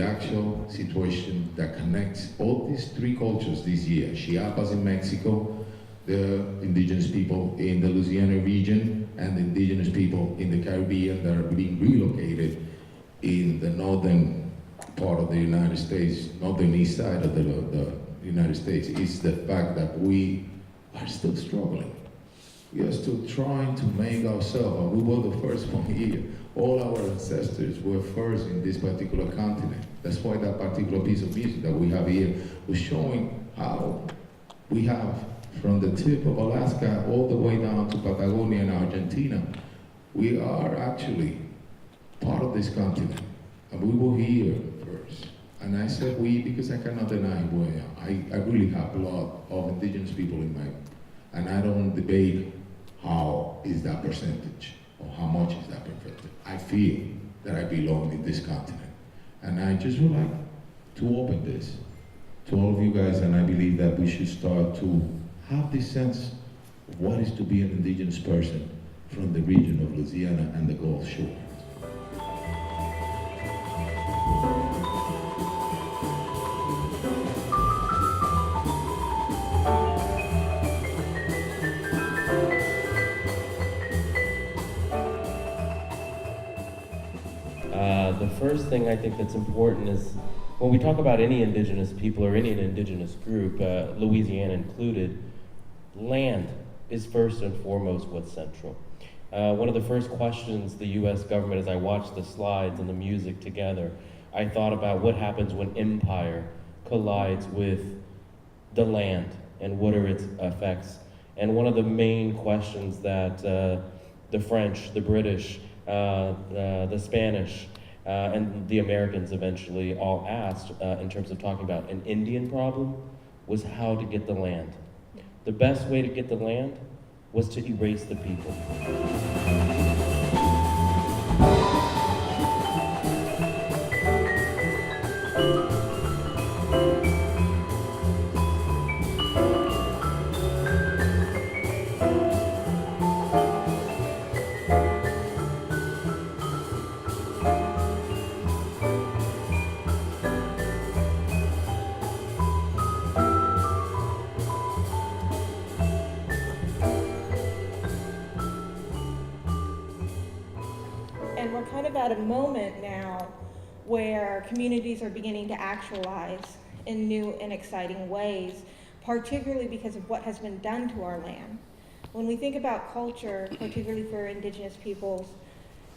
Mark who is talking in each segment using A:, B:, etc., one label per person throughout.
A: the actual situation that connects all these three cultures this year. Chiapas in Mexico, the indigenous people in the Louisiana region, and the indigenous people in the Caribbean that are being relocated in the northern part of the United States, northern east side of the United States, is the fact that we are still struggling. We are still trying to make ourselves, and we were the first one here. All our ancestors were first in this particular continent. That's why that particular piece of music that we have here was showing how we have, from the tip of Alaska all the way down to Patagonia and Argentina, we are actually part of this continent. And we were here first. And I said we because I cannot deny who I am. I really have blood of indigenous people in my, and I don't debate how is that percentage or how much is that percentage. I feel that I belong in this continent. And I just would like to open this to all of you guys, and I believe that we should start to have this sense of what is to be an indigenous person from the region of Louisiana and the Gulf Shore.
B: The first thing I think that's important is when we talk about any indigenous people or any indigenous group, Louisiana included, land is first and foremost what's central. One of the first questions the US government, as I watched the slides and the music together, I thought about what happens when empire collides with the land and what are its effects. And one of the main questions that the French, the British, the Spanish, and the Americans eventually all asked in terms of talking about an Indian problem was how to get the land. The best way to get the land was to erase the people.
C: And we're kind of at a moment now where communities are beginning to actualize in new and exciting ways, particularly because of what has been done to our land. When we think about culture, particularly for indigenous peoples,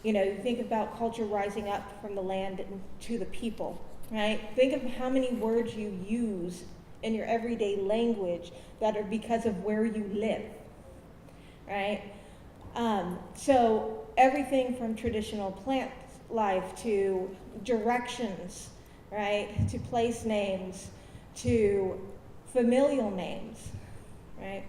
C: you think about culture rising up from the land and to the people, right? Think of how many words you use in your everyday language that are because of where you live, right? So everything from traditional plant life to directions, right, to place names, to familial names, right?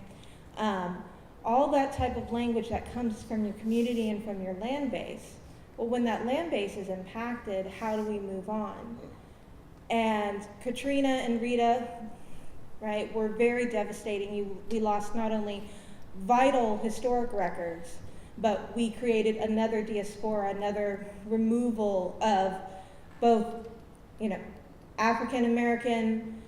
C: All that type of language that comes from your community and from your land base. Well, when that land base is impacted, how do we move on? And Katrina and Rita, right, were very devastating. We lost not only vital historic records, but we created another diaspora, another removal of both, African American,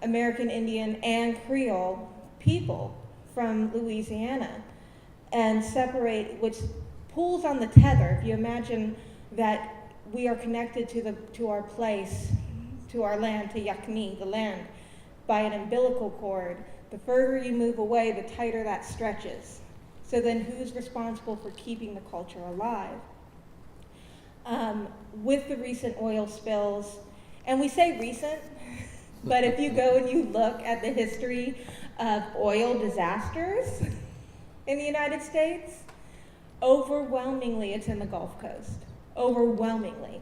C: American Indian, and Creole people from Louisiana, and which pulls on the tether. If you imagine that we are connected to our place, to our land, to Yakni, the land, by an umbilical cord. The further you move away, the tighter that stretches. So then who's responsible for keeping the culture alive? With the recent oil spills, and we say recent, but if you go and you look at the history of oil disasters in the United States, overwhelmingly it's in the Gulf Coast, overwhelmingly.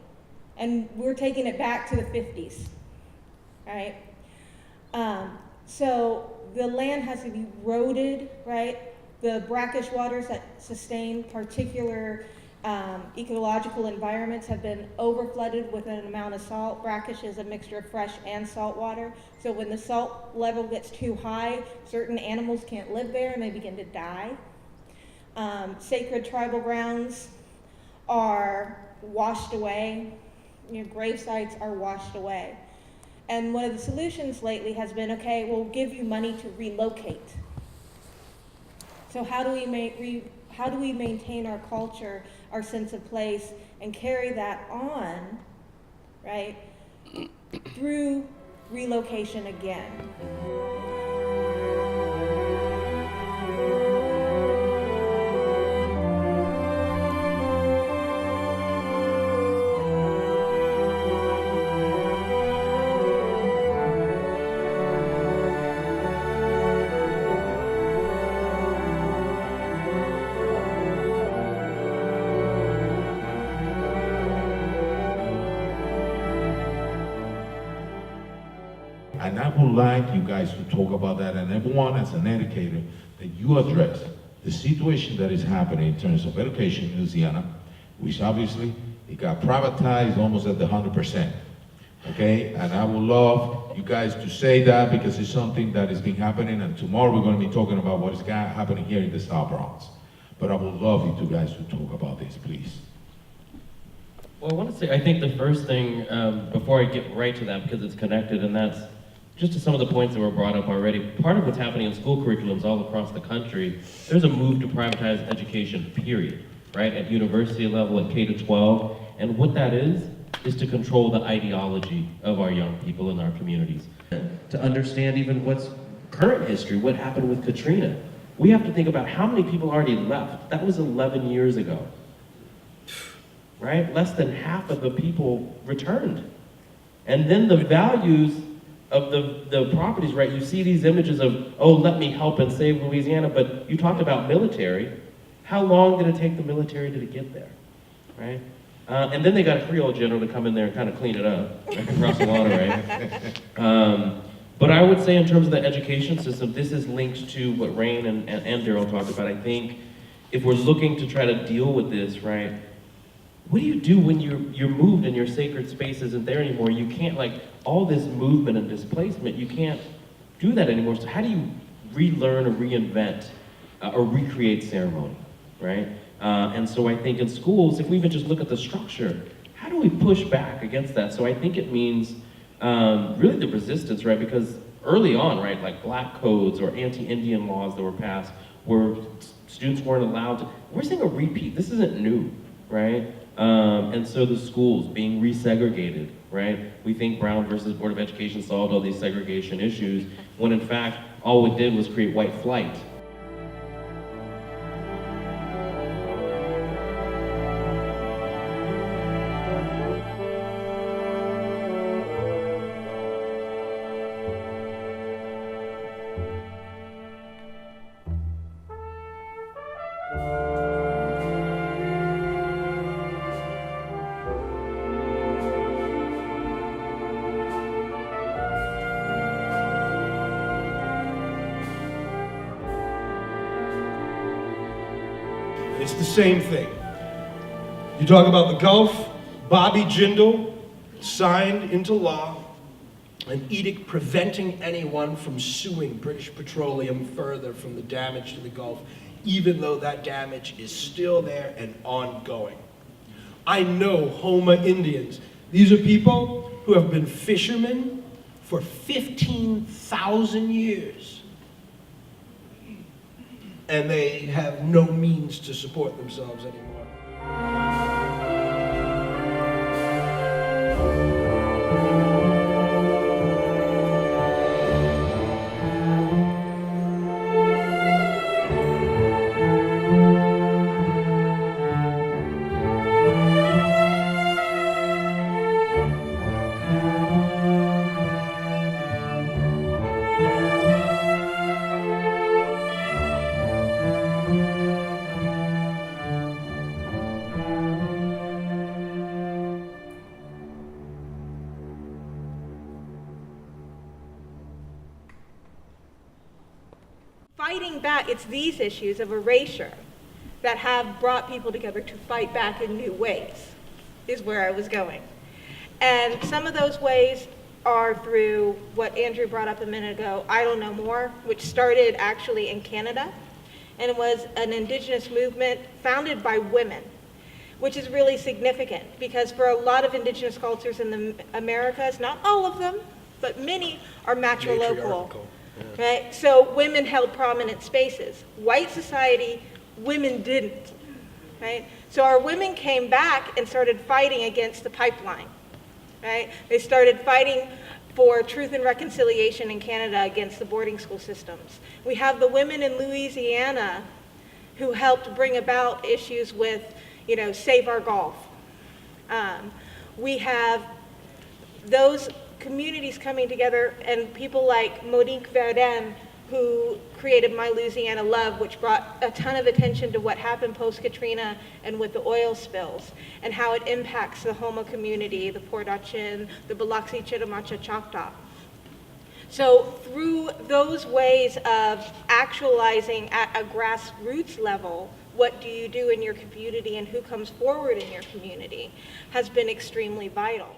C: And we're taking it back to the 50s, right? So the land has to be eroded, right? The brackish waters that sustain particular ecological environments have been overflooded with an amount of salt. Brackish is a mixture of fresh and salt water. So when the salt level gets too high, certain animals can't live there and they begin to die. Sacred tribal grounds are washed away, grave sites are washed away. And one of the solutions lately has been, okay, we'll give you money to relocate. So how do we maintain our culture, our sense of place, and carry that on, right, through relocation again?
A: And I would like you guys to talk about that, and everyone as an educator, that you address the situation that is happening in terms of education in Louisiana, which obviously it got privatized almost at the 100%. Okay, and I would love you guys to say that because it's something that has been happening, and tomorrow we're going to be talking about what is happening here in the South Bronx. But I would love you two guys to talk about this, please.
B: Well, I want to say, I think the first thing, before I get right to that, because it's connected, and that's just to some of the points that were brought up already, part of what's happening in school curriculums all across the country, there's a move to privatize education, period, right? At university level, at K to 12, and what that is to control the ideology of our young people in our communities. To understand even what's current history, what happened with Katrina. We have to think about how many people already left. That was 11 years ago, right? Less than half of the people returned. And then the values of the properties, right? You see these images of, oh, let me help and save Louisiana, but you talked about military. How long did it take the military to get there, right? And then they got a Creole general to come in there and kind of clean it up, like across the water, right? But I would say in terms of the education system, this is linked to what Rain and Darryl talked about. I think if we're looking to try to deal with this, right, what do you do when you're moved and your sacred space isn't there anymore? You can't, like, all this movement and displacement, you can't do that anymore. So how do you relearn or reinvent or recreate ceremony, right? And so I think in schools, if we even just look at the structure, how do we push back against that? So I think it means really the resistance, right? Because early on, right, like black codes or anti-Indian laws that were passed where students weren't allowed to, we're seeing a repeat. This isn't new, right? And so the schools being resegregated, right? We think Brown versus Board of Education solved all these segregation issues, when in fact, all it did was create white flight.
D: It's the same thing. You talk about the Gulf, Bobby Jindal signed into law an edict preventing anyone from suing British Petroleum further from the damage to the Gulf, even though that damage is still there and ongoing. I know Houma Indians. These are people who have been fishermen for 15,000 years. And they have no means to support themselves anymore.
C: Fighting back, it's these issues of erasure that have brought people together to fight back in new ways, is where I was going. And some of those ways are through what Andrew brought up a minute ago, Idle No More, which started actually in Canada, and it was an Indigenous movement founded by women, which is really significant because for a lot of indigenous cultures in the Americas, not all of them, but many are matrilocal.
D: Matriarchal, yeah.
C: Right? So women held prominent spaces. White society, women didn't. Right? So our women came back and started fighting against the pipeline. Right? They started fighting for truth and reconciliation in Canada against the boarding school systems. We have the women in Louisiana who helped bring about issues with, Save Our Gulf. We have those communities coming together and people like Monique Verdun, who created My Louisiana Love, which brought a ton of attention to what happened post-Katrina and with the oil spills, and how it impacts the Houma community, the Port-au-Chin, the Biloxi, Chitimacha, Choctaw. So through those ways of actualizing at a grassroots level, what do you do in your community and who comes forward in your community has been extremely vital.